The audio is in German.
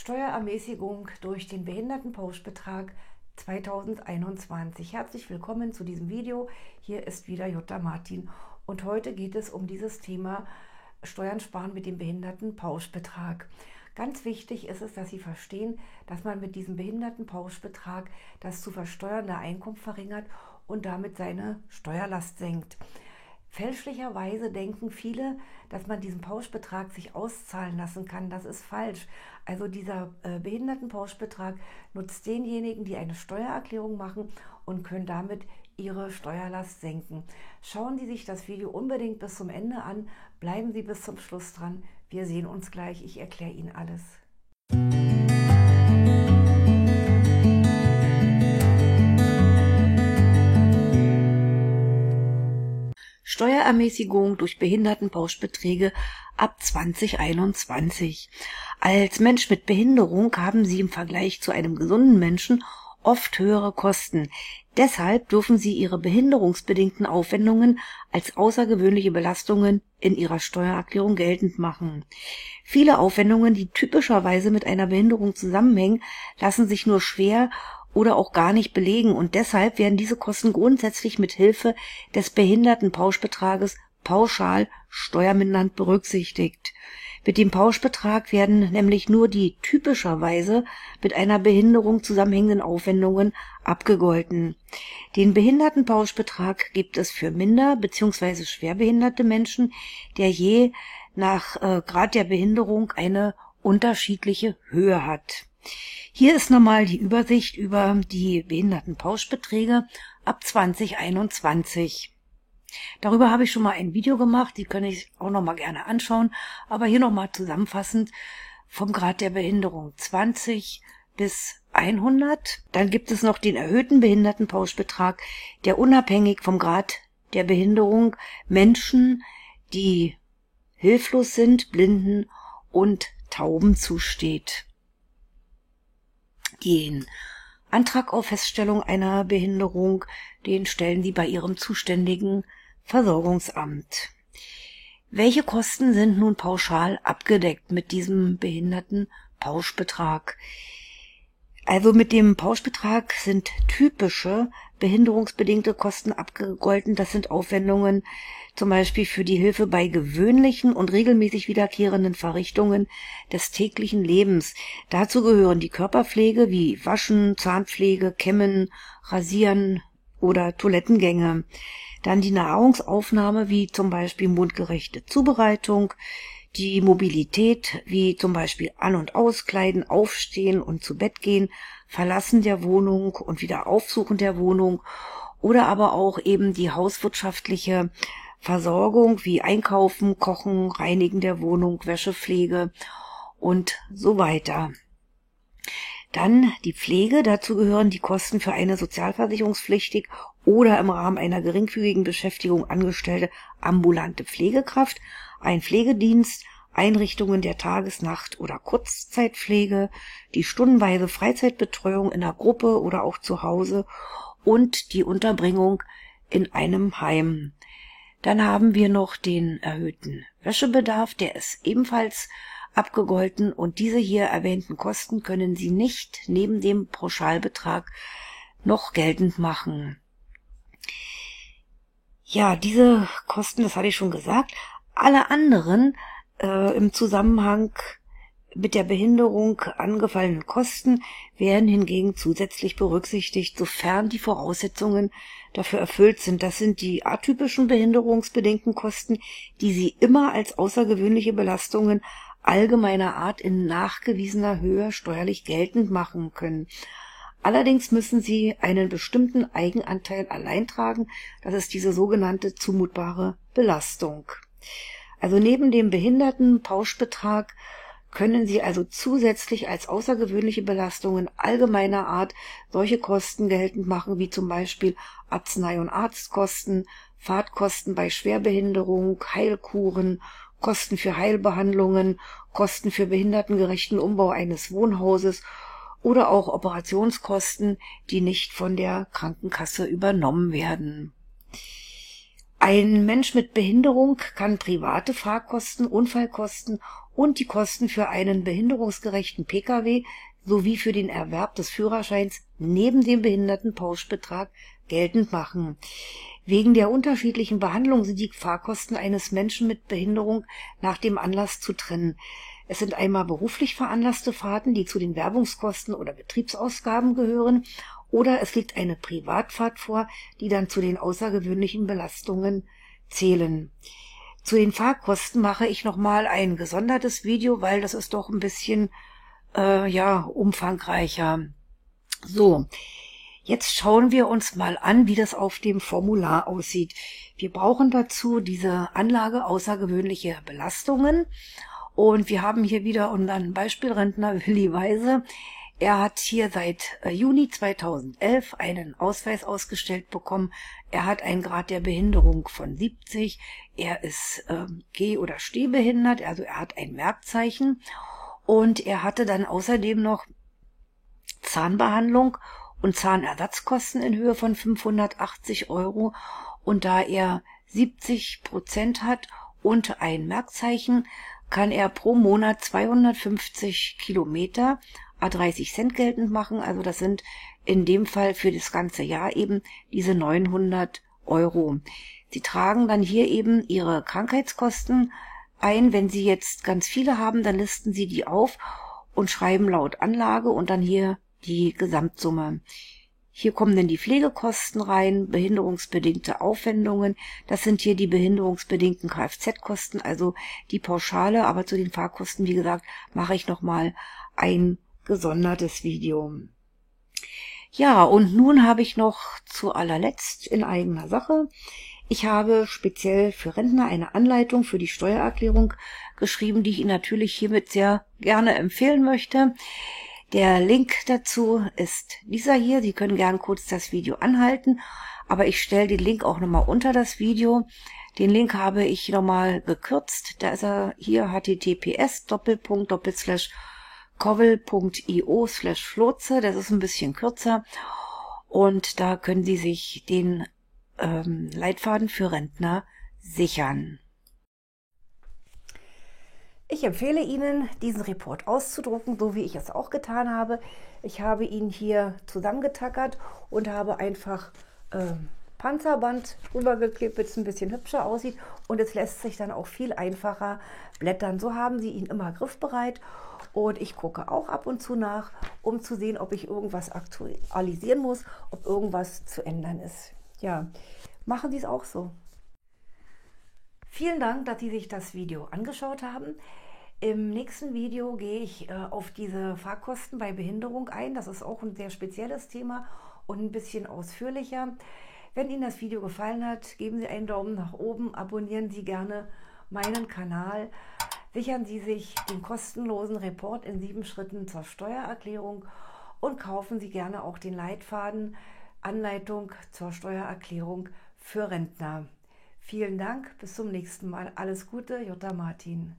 Steuerermäßigung durch den Behindertenpauschbetrag 2021. Herzlich willkommen zu diesem Video. Hier ist wieder Jutta Martin und heute geht es um dieses Thema Steuern sparen mit dem Behindertenpauschbetrag. Ganz wichtig ist es, dass Sie verstehen, dass man mit diesem Behindertenpauschbetrag das zu versteuernde Einkommen verringert und damit seine Steuerlast senkt. Fälschlicherweise denken viele, dass man diesen Pauschbetrag sich auszahlen lassen kann. Das ist falsch. Also dieser Behindertenpauschbetrag nutzt denjenigen, die eine Steuererklärung machen und können damit ihre Steuerlast senken. Schauen Sie sich das Video unbedingt bis zum Ende an. Bleiben Sie bis zum Schluss dran. Wir sehen uns gleich. Ich erkläre Ihnen alles. Steuerermäßigung durch Behindertenpauschbeträge ab 2021. Als Mensch mit Behinderung haben Sie im Vergleich zu einem gesunden Menschen oft höhere Kosten. Deshalb dürfen Sie Ihre behinderungsbedingten Aufwendungen als außergewöhnliche Belastungen in Ihrer Steuererklärung geltend machen. Viele Aufwendungen, die typischerweise mit einer Behinderung zusammenhängen, lassen sich nur schwer oder auch gar nicht belegen und deshalb werden diese Kosten grundsätzlich mit Hilfe des Behindertenpauschbetrages pauschal steuermindernd berücksichtigt. Mit dem Pauschbetrag werden nämlich nur die typischerweise mit einer Behinderung zusammenhängenden Aufwendungen abgegolten. Den Behindertenpauschbetrag gibt es für minder- bzw. schwerbehinderte Menschen, der je nach Grad der Behinderung eine unterschiedliche Höhe hat. Hier ist nochmal die Übersicht über die Behindertenpauschbeträge ab 2021. Darüber habe ich schon mal ein Video gemacht, die können ich auch noch mal gerne anschauen, aber hier nochmal zusammenfassend vom Grad der Behinderung 20 bis 100. Dann gibt es noch den erhöhten Behindertenpauschbetrag, der unabhängig vom Grad der Behinderung Menschen, die hilflos sind, Blinden und Tauben zusteht. Den Antrag auf Feststellung einer Behinderung, den stellen Sie bei Ihrem zuständigen Versorgungsamt. Welche Kosten sind nun pauschal abgedeckt mit diesem Behindertenpauschbetrag? Also mit dem Pauschbetrag sind typische behinderungsbedingte Kosten abgegolten. Das sind Aufwendungen zum Beispiel für die Hilfe bei gewöhnlichen und regelmäßig wiederkehrenden Verrichtungen des täglichen Lebens. Dazu gehören die Körperpflege wie Waschen, Zahnpflege, Kämmen, Rasieren oder Toilettengänge. Dann die Nahrungsaufnahme wie zum Beispiel mundgerechte Zubereitung, die Mobilität wie zum Beispiel An- und Auskleiden, Aufstehen und zu Bett gehen, Verlassen der Wohnung und wieder Aufsuchen der Wohnung oder aber auch eben die hauswirtschaftliche Versorgung wie Einkaufen, Kochen, Reinigen der Wohnung, Wäschepflege und so weiter. Dann die Pflege, dazu gehören die Kosten für eine sozialversicherungspflichtig oder im Rahmen einer geringfügigen Beschäftigung angestellte ambulante Pflegekraft, ein Pflegedienst, Einrichtungen der Tages-, Nacht- oder Kurzzeitpflege, die stundenweise Freizeitbetreuung in der Gruppe oder auch zu Hause und die Unterbringung in einem Heim. Dann haben wir noch den erhöhten Wäschebedarf, der ist ebenfalls abgegolten und diese hier erwähnten Kosten können Sie nicht neben dem Pauschalbetrag noch geltend machen. Ja, diese Kosten, das hatte ich schon gesagt, alle anderen im Zusammenhang mit der Behinderung angefallenen Kosten werden hingegen zusätzlich berücksichtigt, sofern die Voraussetzungen dafür erfüllt sind. Das sind die atypischen behinderungsbedingten Kosten, die Sie immer als außergewöhnliche Belastungen allgemeiner Art in nachgewiesener Höhe steuerlich geltend machen können. Allerdings müssen Sie einen bestimmten Eigenanteil allein tragen. Das ist diese sogenannte zumutbare Belastung. Also neben dem Behindertenpauschbetrag können Sie also zusätzlich als außergewöhnliche Belastungen allgemeiner Art solche Kosten geltend machen, wie zum Beispiel Arznei- und Arztkosten, Fahrtkosten bei Schwerbehinderung, Heilkuren, Kosten für Heilbehandlungen, Kosten für behindertengerechten Umbau eines Wohnhauses oder auch Operationskosten, die nicht von der Krankenkasse übernommen werden. Ein Mensch mit Behinderung kann private Fahrkosten, Unfallkosten und die Kosten für einen behinderungsgerechten Pkw sowie für den Erwerb des Führerscheins neben dem Behindertenpauschbetrag geltend machen. Wegen der unterschiedlichen Behandlung sind die Fahrkosten eines Menschen mit Behinderung nach dem Anlass zu trennen. Es sind einmal beruflich veranlasste Fahrten, die zu den Werbungskosten oder Betriebsausgaben gehören, oder es liegt eine Privatfahrt vor, die dann zu den außergewöhnlichen Belastungen zählen. Zu den Fahrkosten mache ich nochmal ein gesondertes Video, weil das ist doch ein bisschen umfangreicher. So, jetzt schauen wir uns mal an, wie das auf dem Formular aussieht. Wir brauchen dazu diese Anlage außergewöhnliche Belastungen und wir haben hier wieder unseren Beispielrentner Willi Weise. Er hat hier seit Juni 2011 einen Ausweis ausgestellt bekommen. Er hat einen Grad der Behinderung von 70. Er ist geh- oder stehbehindert, also er hat ein Merkzeichen. Und er hatte dann außerdem noch Zahnbehandlung und Zahnersatzkosten in Höhe von 580 €. Und da er 70% hat und ein Merkzeichen, kann er pro Monat 250 Kilometer à 30 Cent geltend machen. Also das sind in dem Fall für das ganze Jahr eben diese 900 €. Sie tragen dann hier eben ihre Krankheitskosten ein. Wenn Sie jetzt ganz viele haben, dann listen Sie die auf und schreiben laut Anlage und dann hier die Gesamtsumme. Hier kommen dann die Pflegekosten rein, behinderungsbedingte Aufwendungen. Das sind hier die behinderungsbedingten Kfz-Kosten, also die Pauschale. Aber zu den Fahrkosten, wie gesagt, mache ich nochmal ein gesondertes Video. Ja, und nun habe ich noch zu allerletzt in eigener Sache. Ich habe speziell für Rentner eine Anleitung für die Steuererklärung geschrieben, die ich Ihnen natürlich hiermit sehr gerne empfehlen möchte. Der Link dazu ist dieser hier. Sie können gerne kurz das Video anhalten, aber ich stelle den Link auch nochmal unter das Video. Den Link habe ich nochmal gekürzt. Da ist er hier https://kovel.io/Floze. Das ist ein bisschen kürzer. Und da können Sie sich den Leitfaden für Rentner sichern. Ich empfehle Ihnen, diesen Report auszudrucken, so wie ich es auch getan habe. Ich habe ihn hier zusammengetackert und habe einfach Panzerband rübergeklebt, damit es ein bisschen hübscher aussieht. Und es lässt sich dann auch viel einfacher blättern. So haben Sie ihn immer griffbereit. Und ich gucke auch ab und zu nach, um zu sehen, ob ich irgendwas aktualisieren muss, ob irgendwas zu ändern ist. Ja, machen Sie es auch so. Vielen Dank, dass Sie sich das Video angeschaut haben. Im nächsten Video gehe ich auf diese Fahrkosten bei Behinderung ein. Das ist auch ein sehr spezielles Thema und ein bisschen ausführlicher. Wenn Ihnen das Video gefallen hat, geben Sie einen Daumen nach oben, abonnieren Sie gerne meinen Kanal, sichern Sie sich den kostenlosen Report in 7 Schritten zur Steuererklärung und kaufen Sie gerne auch den Leitfaden Anleitung zur Steuererklärung für Rentner. Vielen Dank, bis zum nächsten Mal. Alles Gute, Jutta Martin.